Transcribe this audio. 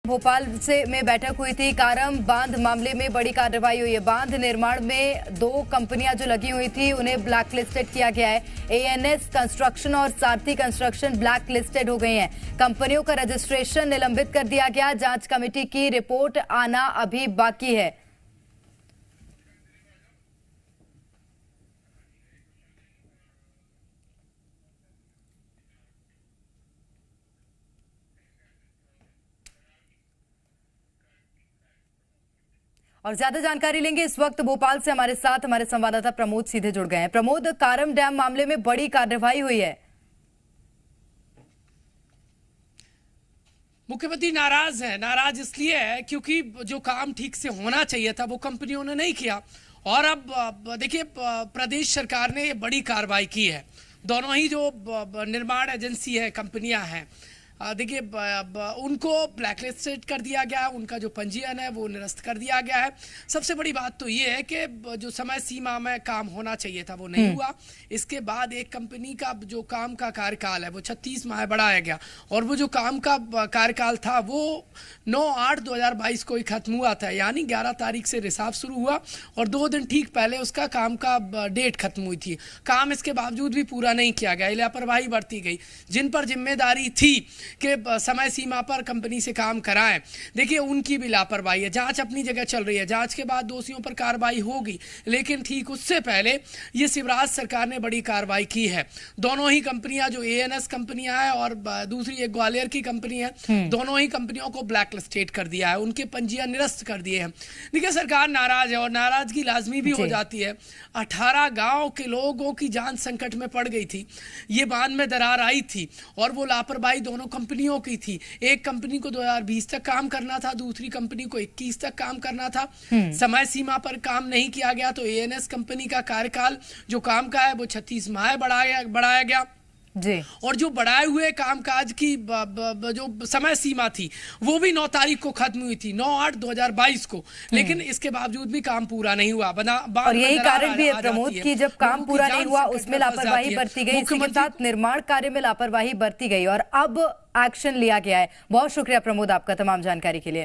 भोपाल से में बैठक हुई थी। कारम बांध मामले में बड़ी कार्रवाई हुई है। बांध निर्माण में 2 कंपनियां जो लगी हुई थी उन्हें ब्लैक लिस्टेड किया गया है। एएनएस कंस्ट्रक्शन और सारथी कंस्ट्रक्शन ब्लैक लिस्टेड हो गई हैं। कंपनियों का रजिस्ट्रेशन निलंबित कर दिया गया। जांच कमेटी की रिपोर्ट आना अभी बाकी है। और ज्यादा जानकारी लेंगे इस वक्त भोपाल से हमारे साथ हमारे संवाददाता प्रमोद सीधे जुड़ गए हैं। प्रमोद, कारम डैम मामले में बड़ी कार्रवाई हुई है। मुख्यमंत्री नाराज है। नाराज इसलिए है क्योंकि जो काम ठीक से होना चाहिए था वो कंपनियों ने नहीं किया। और अब देखिए, प्रदेश सरकार ने ये बड़ी कार्रवाई की है। दोनों ही जो निर्माण एजेंसी है, कंपनियां हैं, देखिए उनको ब्लैकलिस्टेड कर दिया गया। उनका जो पंजीयन है वो निरस्त कर दिया गया है। सबसे बड़ी बात तो ये है कि जो समय सीमा में काम होना चाहिए था वो नहीं हुआ। इसके बाद एक कंपनी का जो काम का कार्यकाल है वो 36 माह बढ़ाया गया। और वो जो काम का कार्यकाल था वो 9/8/2022 को ही खत्म हुआ था, यानी 11 तारीख से रिसाव शुरू हुआ और 2 दिन ठीक पहले उसका काम का डेट खत्म हुई थी। काम इसके बावजूद भी पूरा नहीं किया गया, लापरवाही बरती गई। जिन पर जिम्मेदारी थी कि समय सीमा पर कंपनी से काम कराएं, देखिए उनकी भी लापरवाही है। जांच अपनी जगह चल रही है, जांच के बाद दोषियों पर कार्रवाई होगी, लेकिन ठीक उससे पहले ये शिवराज सरकार ने बड़ी कार्रवाई की है। दोनों ही कंपनियां, जो एएनएस कंपनियां हैं और दूसरी एक ग्वालियर की कंपनी है, दोनों ही कंपनियों को ब्लैक लिस्टेड कर दिया है, उनके पंजीयन निरस्त कर दिए हैं। देखिए सरकार नाराज है और नाराजगी लाजमी भी हो जाती है। 18 गांव के लोगों की जान संकट में पड़ गई थी। ये बांध में दरार आई थी और वो लापरवाही दोनों कंपनियों की थी। एक कंपनी को 2020 तक काम करना था, दूसरी कंपनी को 21 तक काम करना था। समय सीमा पर काम नहीं किया गया तो एएनएस कंपनी का कार्यकाल जो काम का है वो 36 माह बढ़ाया गया जी। और जो बढ़ाए हुए कामकाज की जो समय सीमा थी वो भी 9 तारीख को खत्म हुई थी, 9/8/2022 को। लेकिन इसके बावजूद भी काम पूरा नहीं हुआ। और यही कारण भी है प्रमोद कि जब काम पूरा नहीं हुआ उसमें लापरवाही बरती गई, इसी के साथ निर्माण कार्य में लापरवाही बरती गई और अब एक्शन लिया गया है। बहुत शुक्रिया प्रमोद आपका तमाम जानकारी के लिए।